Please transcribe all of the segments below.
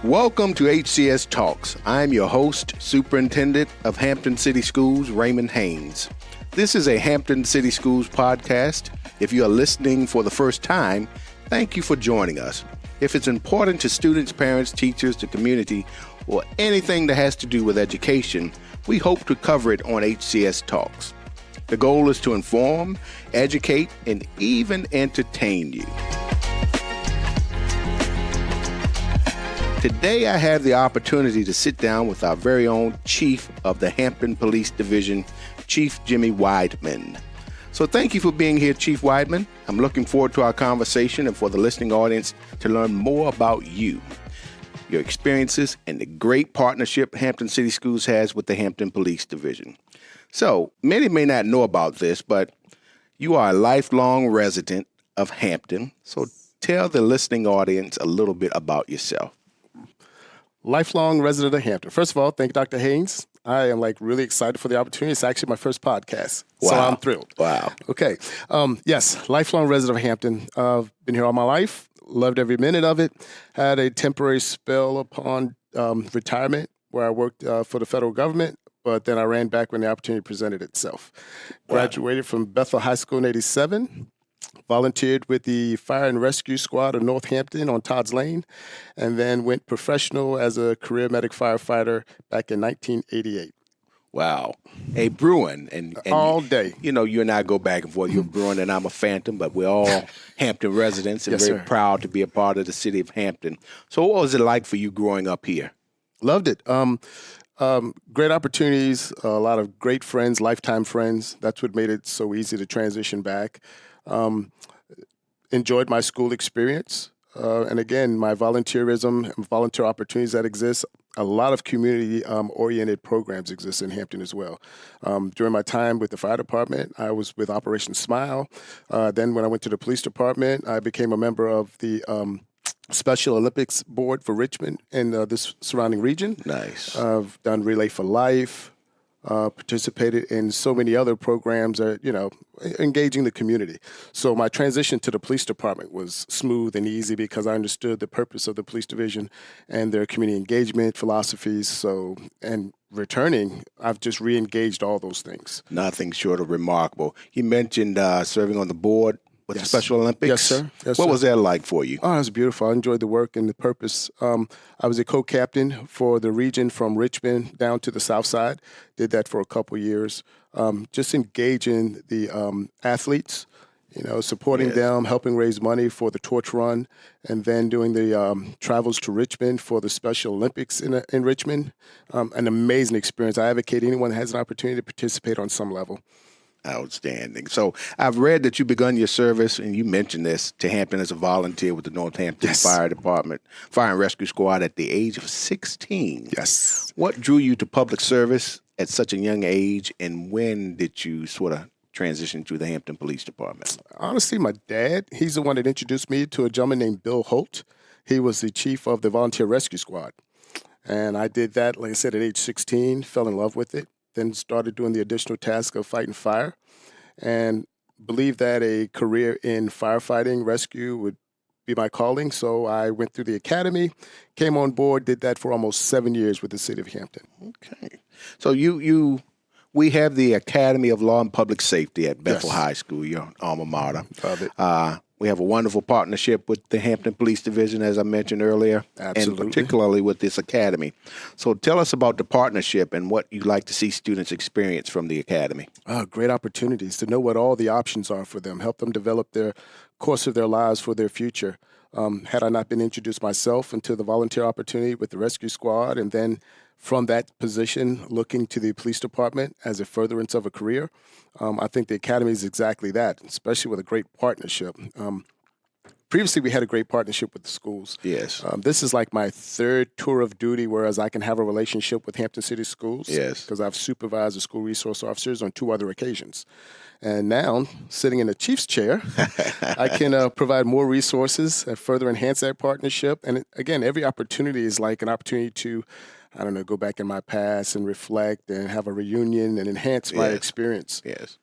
Welcome to HCS Talks. I'm your host, Superintendent of Hampton City Schools, Raymond Haynes. This is a Hampton City Schools podcast. If you are listening for the first time, thank you for joining us. If it's important to students, parents, teachers, the community, or anything that has to do with education, we hope to cover it on HCS Talks. The goal is to inform, educate, and even entertain you. Today, I have the opportunity to sit down with our very own Chief of the Hampton Police Division, Chief Jimmy Weidman. So thank you for being here, Chief Weidman. I'm looking forward to our conversation and for the listening audience to learn more about you, your experiences, and the great partnership Hampton City Schools has with the Hampton Police Division. So many may not know about this, but you are a lifelong resident of Hampton. So tell the listening audience a little bit about yourself. Lifelong resident of Hampton. First of all, thank you, Dr. Haynes. I am really excited for the opportunity. It's actually my first podcast, so I'm thrilled. Wow. Okay. Yes, lifelong resident of Hampton. Been here all my life. Loved every minute of it. Had a temporary spell upon retirement where I worked for the federal government, but then I ran back when the opportunity presented itself. Graduated from Bethel High School in '87. Volunteered with the Fire and Rescue Squad of Northampton on Todd's Lane, and then went professional as a career medic firefighter back in 1988. Wow. A Bruin. And all day. You know, you and I go back and forth. You're a Bruin and I'm a Phantom, but we're all Hampton residents and Yes, very sir. proud to be a part of the city of Hampton. So what was it like for you growing up here? Loved it. Great opportunities, a lot of great friends, lifetime friends. That's what made it so easy to transition back. Enjoyed my school experience. And again, my volunteerism and volunteer opportunities that exist. A lot of community-oriented programs exist in Hampton as well. During my time with the fire department, I was with Operation Smile. Then when I went to the police department, I became a member of the Special Olympics Board for Richmond and this surrounding region. Nice. I've done Relay for Life, participated in so many other programs that, engaging the community. So my transition to the police department was smooth and easy because I understood the purpose of the police division and their community engagement philosophies. So, and returning, I've just re-engaged all those things. Nothing short of remarkable. You mentioned serving on the board with the Special Olympics. Yes, sir. What was that like for you? Oh, it was beautiful. I enjoyed the work and the purpose. I was a co-captain for the region from Richmond down to the South Side. Did that for a couple years. Just engaging the athletes, supporting them, helping raise money for the torch run, and then doing the travels to Richmond for the Special Olympics in Richmond. An amazing experience. I advocate anyone that has an opportunity to participate on some level. Outstanding. So I've read that you begun your service, and you mentioned this, to Hampton as a volunteer with the Northampton Fire Department, Fire and Rescue Squad at the age of 16. Yes. What drew you to public service at such a young age, and when did you sort of transition to the Hampton Police Department? Honestly, my dad, he's the one that introduced me to a gentleman named Bill Holt. He was the chief of the Volunteer Rescue Squad. And I did that, like I said, at age 16, fell in love with it. Then started doing the additional task of fighting fire and believed that a career in firefighting rescue would be my calling. So I went through the academy, came on board, did that for almost 7 years with the city of Hampton. Okay. So we have the Academy of Law and Public Safety at Bethel High School, your alma mater. Love it. We have a wonderful partnership with the Hampton Police Division, as I mentioned earlier, Absolutely. and particularly with this academy. So tell us about the partnership and what you'd like to see students experience from the academy. Great opportunities to know what all the options are for them, help them develop their course of their lives for their future. Had I not been introduced myself into the volunteer opportunity with the rescue squad, and then from that position looking to the police department as a furtherance of a career, I think the academy is exactly that, especially with a great partnership. Previously, we had a great partnership with the schools. Yes. This is like my third tour of duty, whereas I can have a relationship with Hampton City Schools. Yes. Because I've supervised the school resource officers on 2 other occasions. And now, sitting in the chief's chair, I can provide more resources and further enhance that partnership. And again, every opportunity is like an opportunity to I don't know, go back in my past and reflect and have a reunion and enhance my experience. Yes.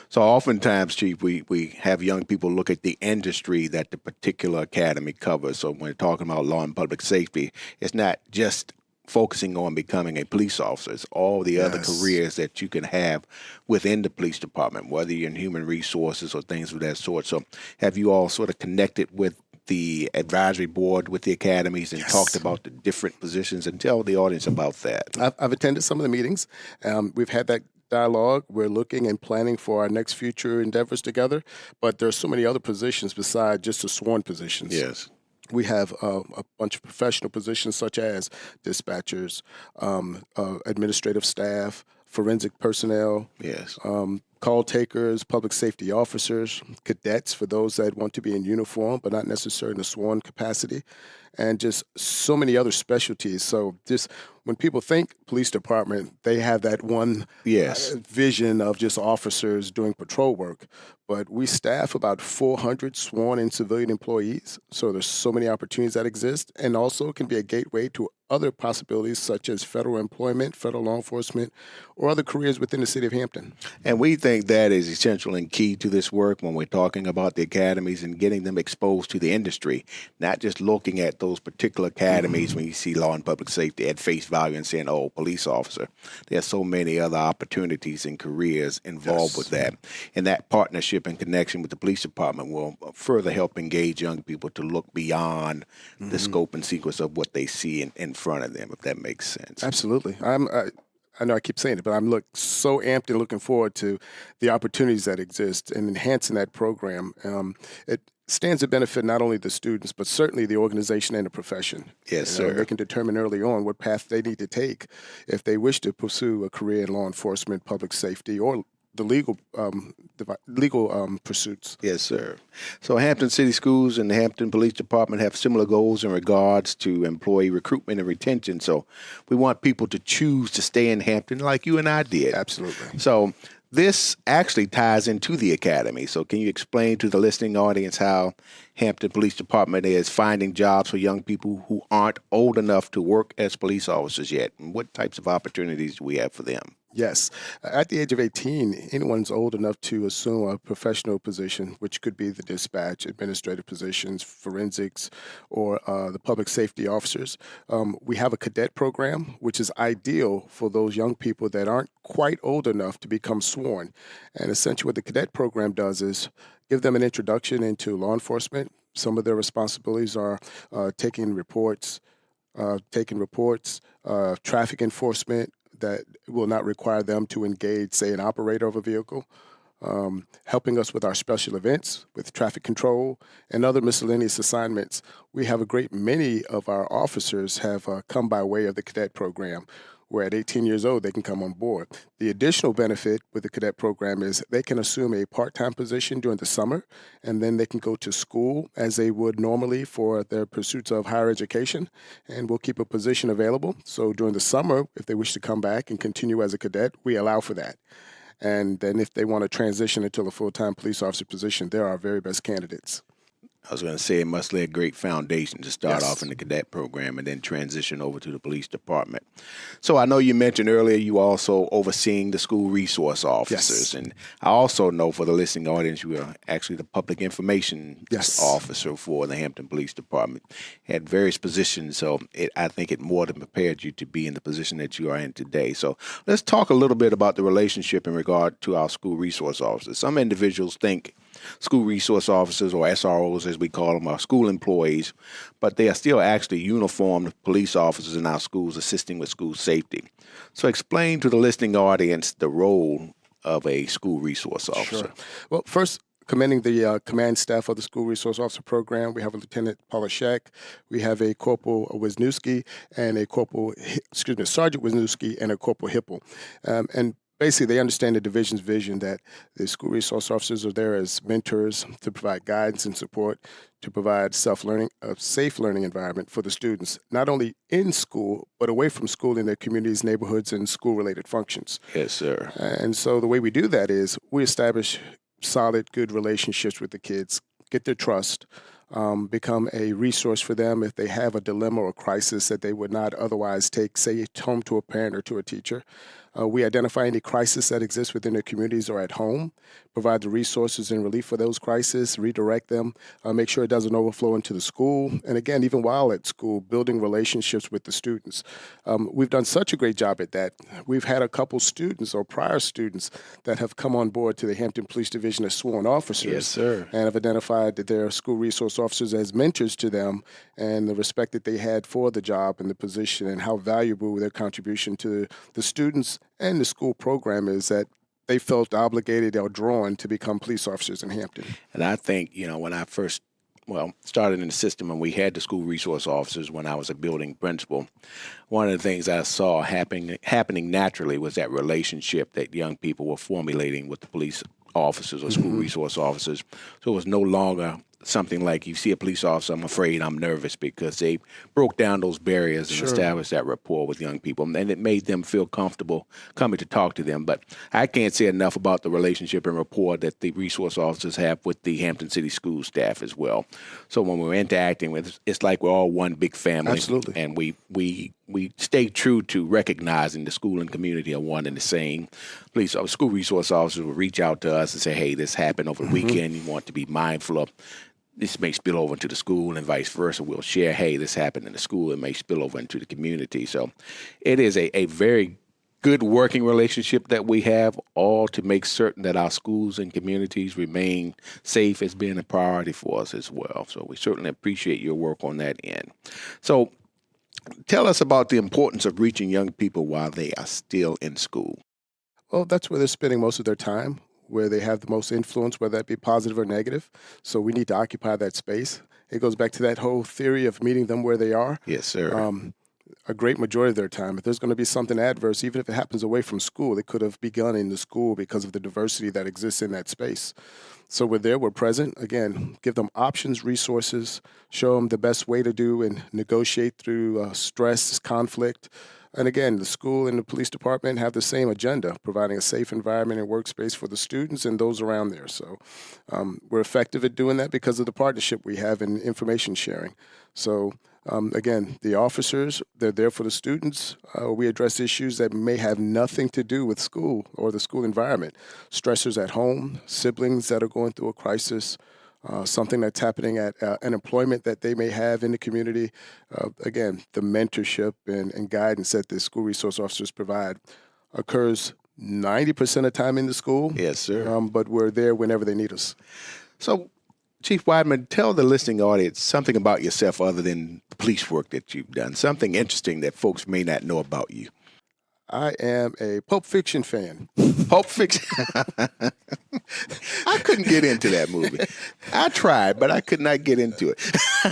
So oftentimes, Chief, we have young people look at the industry that the particular academy covers. So when we're talking about law and public safety, it's not just focusing on becoming a police officer. It's all the other careers that you can have within the police department, whether you're in human resources or things of that sort. So have you all sort of connected with the advisory board with the academies and talked about the different positions, and tell the audience about that? I've attended some of the meetings. We've had that dialogue. We're looking and planning for our next future endeavors together, but there's so many other positions besides just the sworn positions. Yes. We have a bunch of professional positions such as dispatchers, administrative staff, forensic personnel, call takers, public safety officers, cadets for those that want to be in uniform but not necessarily in a sworn capacity, and just so many other specialties. So just when people think police department, they have that one vision of just officers doing patrol work. But we staff about 400 sworn and civilian employees. So there's so many opportunities that exist, and also can be a gateway to other possibilities such as federal employment, federal law enforcement, or other careers within the city of Hampton. And we think that is essential and key to this work when we're talking about the academies and getting them exposed to the industry, not just looking at those particular academies when you see law and public safety at face value and saying, oh, police officer. There's so many other opportunities and careers involved with that. And that partnership and connection with the police department will further help engage young people to look beyond the scope and sequence of what they see in front of them, if that makes sense. Absolutely. I know I keep saying it, but I'm so amped and looking forward to the opportunities that exist and enhancing that program. It stands to benefit not only the students, but certainly the organization and the profession. Yes, sir. They can determine early on what path they need to take if they wish to pursue a career in law enforcement, public safety, or the legal pursuits. Yes, sir. So Hampton City Schools and the Hampton Police Department have similar goals in regards to employee recruitment and retention. So we want people to choose to stay in Hampton like you and I did. Absolutely. So this actually ties into the academy. So can you explain to the listening audience how Hampton Police Department is finding jobs for young people who aren't old enough to work as police officers yet? And what types of opportunities do we have for them? Yes. At the age of 18, anyone's old enough to assume a professional position, which could be the dispatch, administrative positions, forensics, or the public safety officers. We have a cadet program, which is ideal for those young people that aren't quite old enough to become sworn. And essentially what the cadet program does is give them an introduction into law enforcement. Some of their responsibilities are taking reports, traffic enforcement, that will not require them to engage, say, an operator of a vehicle, helping us with our special events, with traffic control, and other miscellaneous assignments. We have a great many of our officers have come by way of the cadet program, where at 18 years old, they can come on board. The additional benefit with the cadet program is they can assume a part-time position during the summer, and then they can go to school as they would normally for their pursuits of higher education, and we'll keep a position available. So during the summer, if they wish to come back and continue as a cadet, we allow for that. And then if they want to transition into a full-time police officer position, they're our very best candidates. I was going to say it must lay a great foundation to start off in the cadet program and then transition over to the police department. So I know you mentioned earlier you also overseeing the school resource officers. And I also know for the listening audience, you are actually the public information officer for the Hampton Police Department. Had various positions, so I think it more than prepared you to be in the position that you are in today. So let's talk a little bit about the relationship in regard to our school resource officers. Some individuals think school resource officers, or SROs as we call them, are school employees, but they are still actually uniformed police officers in our schools assisting with school safety. So explain to the listening audience the role of a school resource officer. Sure. Well, first, commending the command staff of the School Resource Officer Program. We have a Lieutenant Polishek, we have a Corporal Wisniewski, and a Sergeant Wisniewski, and a Corporal Hipple. And basically, they understand the division's vision that the school resource officers are there as mentors to provide guidance and support, to provide a safe learning environment for the students, not only in school, but away from school in their communities, neighborhoods, and school-related functions. Yes, sir. And so the way we do that is we establish solid, good relationships with the kids, get their trust, become a resource for them if they have a dilemma or crisis that they would not otherwise take, say, home to a parent or to a teacher. We identify any crisis that exists within their communities or at home, provide the resources and relief for those crises, redirect them, make sure it doesn't overflow into the school. And again, even while at school, building relationships with the students. We've done such a great job at that. We've had a couple students or prior students that have come on board to the Hampton Police Division as sworn officers. Yes, sir. And have identified that their school resource officers as mentors to them and the respect that they had for the job and the position and how valuable their contribution to the students and the school program is, that they felt obligated or drawn to become police officers in Hampton. And I think, when I first, started in the system and we had the school resource officers when I was a building principal, one of the things I saw happening naturally was that relationship that young people were formulating with the police officers or school resource officers. So it was no longer something like you see a police officer, I'm afraid, I'm nervous, because they broke down those barriers and established that rapport with young people. And it made them feel comfortable coming to talk to them. But I can't say enough about the relationship and rapport that the resource officers have with the Hampton City School staff as well. So when we're interacting with, it's like we're all one big family. Absolutely. And we stay true to recognizing the school and community are one and the same. School resource officers will reach out to us and say, hey, this happened over the weekend. You want to be mindful of this may spill over into the school, and vice versa. We'll share, hey, this happened in the school. It may spill over into the community. So it is a very good working relationship that we have, all to make certain that our schools and communities remain safe as being a priority for us as well. So we certainly appreciate your work on that end. So tell us about the importance of reaching young people while they are still in school. Well, that's where they're spending most of their time, where they have the most influence, whether that be positive or negative. So we need to occupy that space. It goes back to that whole theory of meeting them where they are. Yes, sir. A great majority of their time, if there's going to be something adverse, even if it happens away from school, it could have begun in the school because of the diversity that exists in that space. So we're there, we're present. Again, give them options, resources, show them the best way to do and negotiate through stress, conflict. And again, the school and the police department have the same agenda, providing a safe environment and workspace for the students and those around there. So we're effective at doing that because of the partnership we have in information sharing. So again, the officers, they're there for the students. We address issues that may have nothing to do with school or the school environment. Stressors at home, siblings that are going through a crisis, something that's happening at an employment that they may have in the community. Again, the mentorship and guidance that the school resource officers provide occurs 90% of the time in the school. Yes, sir. But we're there whenever they need us. So, Chief Wideman, tell the listening audience something about yourself other than the police work that you've done, something interesting that folks may not know about you. I am a Pulp Fiction fan. Pulp Fiction? I couldn't get into that movie. I tried, but I could not get into it.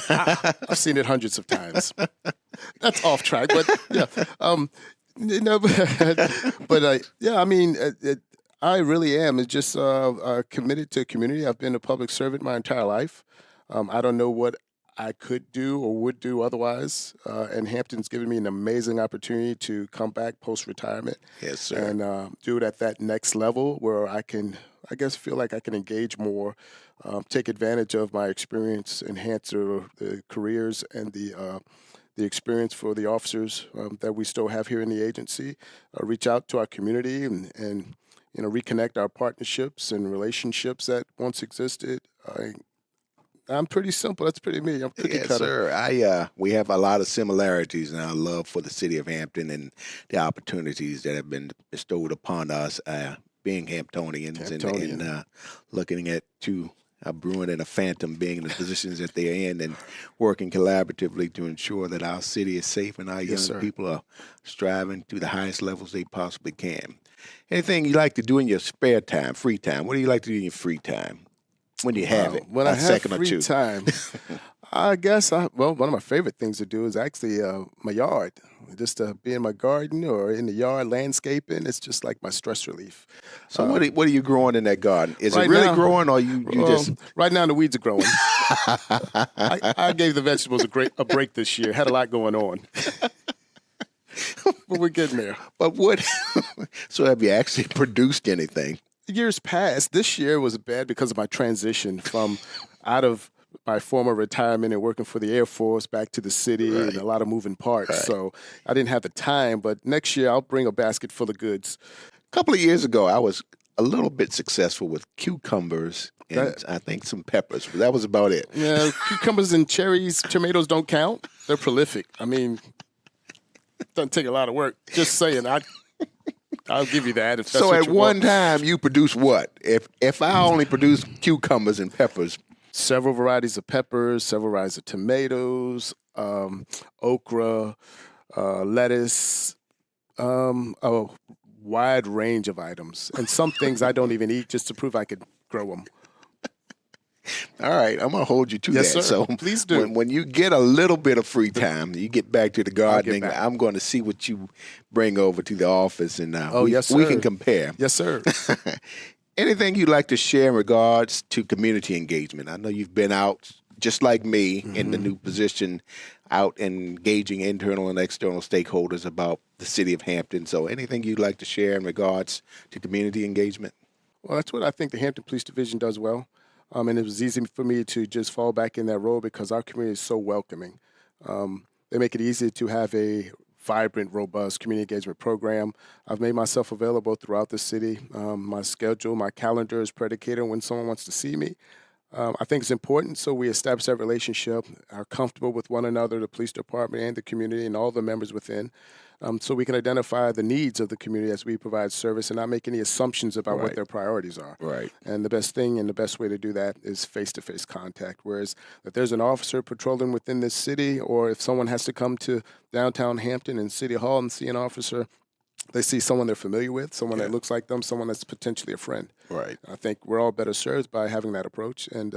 I've seen it hundreds of times. That's off track, but yeah. I really am. It's just committed to community. I've been a public servant my entire life. I don't know what I could do or would do otherwise. And Hampton's given me an amazing opportunity to come back post-retirement. Yes, sir. And do it at that next level where I can, feel like I can engage more, take advantage of my experience, enhance the careers and the experience for the officers that we still have here in the agency, reach out to our community and reconnect our partnerships and relationships that once existed. I'm pretty simple. That's pretty me. I'm cookie cutter. Sir. We have a lot of similarities in our love for the city of Hampton and the opportunities that have been bestowed upon us, being Hamptonians and looking at a Bruin and a Phantom being in the positions that they're in and working collaboratively to ensure that our city is safe and our young people are striving to the highest levels they possibly can. Anything you like to do in your spare time, free time? What do you like to do in your free time? When you have it, when I have free time, I guess one of my favorite things to do is actually my yard. Just to be in my garden or in the yard landscaping. It's just like my stress relief. So what are you growing in that garden? Is it really growing, or you just right now the weeds are growing? I gave the vegetables a break this year. Had a lot going on. But we're getting there. But so have you actually produced anything? Years past, this year was bad because of my transition from out of my former retirement and working for the Air Force back to the city and a lot of moving parts. So I didn't have the time, but next year I'll bring a basket full of goods. A couple of years ago, I was a little bit successful with cucumbers and I think some peppers. But that was about it. Yeah, cucumbers and cherries, tomatoes don't count. They're prolific. I mean, it doesn't take a lot of work. Just saying, I'll give you that. If that's so what at you one want. time, you produce what? If I only produce cucumbers and peppers, several varieties of peppers, several varieties of tomatoes, okra, lettuce, a wide range of items. And some things I don't even eat just to prove I could grow them. All right, I'm going to hold you to Yes, that. sir. So Please do. When you get a little bit of free time, you get back to the gardening, back. I'm going to see what you bring over to the office, and yes, we sir. can compare. Yes, sir. Anything you'd like to share in regards to community engagement? I know you've been out, just like me, in the new position, out engaging internal and external stakeholders about the city of Hampton. So anything you'd like to share in regards to community engagement? Well, that's what I think the Hampton Police Division does well. And it was easy for me to just fall back in that role because our community is so welcoming. They make it easy to have a vibrant, robust community engagement program. I've made myself available throughout the city. My schedule, my calendar is predicated on when someone wants to see me. I think it's important so we establish that relationship, are comfortable with one another, the police department and the community and all the members within, so we can identify the needs of the community as we provide service and not make any assumptions about what their priorities are. Right. And the best thing and the best way to do that is face-to-face contact, whereas if there's an officer patrolling within this city or if someone has to come to downtown Hampton and City Hall and see an officer, they see someone they're familiar with, someone that looks like them, someone that's potentially a friend. Right. I think we're all better served by having that approach, and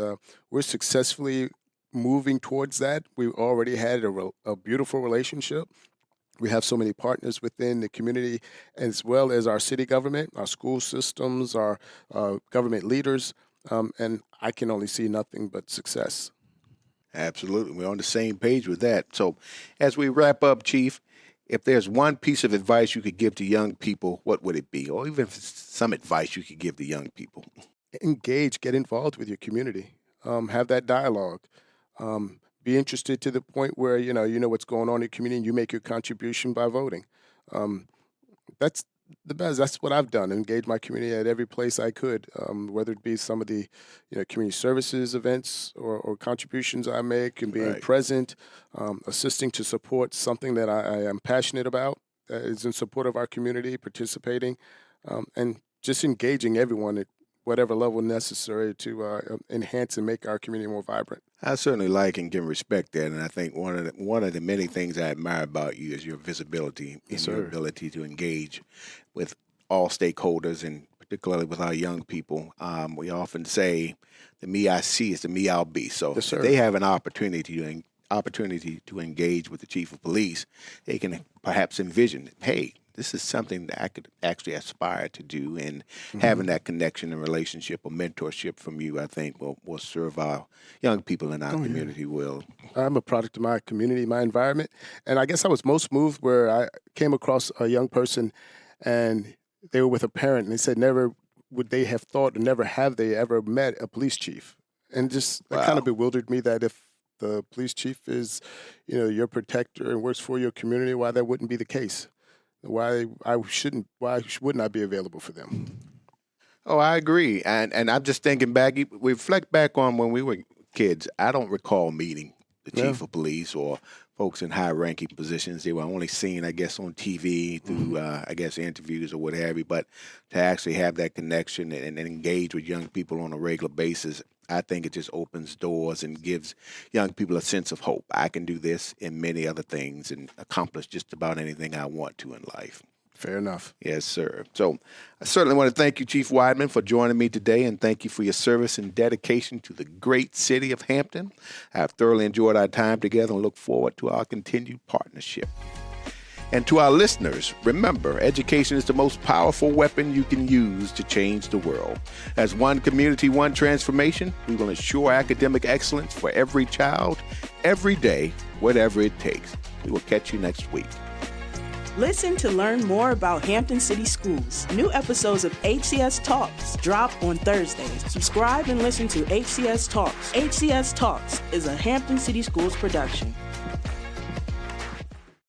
we're successfully moving towards that. We've already had a beautiful relationship. We have so many partners within the community, as well as our city government, our school systems, our government leaders, and I can only see nothing but success. Absolutely. We're on the same page with that. So as we wrap up, Chief, if there's one piece of advice you could give to young people, what would it be? Or even if it's some advice you could give to young people? Engage, get involved with your community, have that dialogue, be interested to the point where you know what's going on in your community and you make your contribution by voting. That's the best. That's what I've done. Engage my community at every place I could, whether it be some of the community services events or contributions I make and being present, assisting to support something that I am passionate about that is in support of our community, participating, and just engaging everyone at whatever level necessary to enhance and make our community more vibrant. I certainly like and can respect that, and I think one of the many things I admire about you is your visibility and your ability to engage with all stakeholders, and particularly with our young people. We often say, "The me I see is the me I'll be." So if they have an opportunity to engage with the chief of police, they can perhaps envision, hey, this is something that I could actually aspire to do, and having that connection and relationship or mentorship from you, I think, will serve our young people in our community well. I'm a product of my community, my environment, and I guess I was most moved where I came across a young person, and they were with a parent, and they said never would they have thought, or never have they ever met a police chief, and just that kind of bewildered me that if the police chief is, your protector and works for your community, why that wouldn't be the case. Why wouldn't I be available for them? Oh, I agree. And I'm just thinking back, we reflect back on when we were kids. I don't recall meeting the chief of police or folks in high-ranking positions. They were only seen, I guess, on TV through, interviews or what have you. But to actually have that connection and engage with young people on a regular basis, I think it just opens doors and gives young people a sense of hope. I can do this and many other things and accomplish just about anything I want to in life. Fair enough. Yes, sir. So I certainly want to thank you, Chief Weidman, for joining me today, and thank you for your service and dedication to the great city of Hampton. I have thoroughly enjoyed our time together and look forward to our continued partnership. And to our listeners, remember, education is the most powerful weapon you can use to change the world. As one community, one transformation, we will ensure academic excellence for every child, every day, whatever it takes. We will catch you next week. Listen to learn more about Hampton City Schools. New episodes of HCS Talks drop on Thursdays. Subscribe and listen to HCS Talks. HCS Talks is a Hampton City Schools production.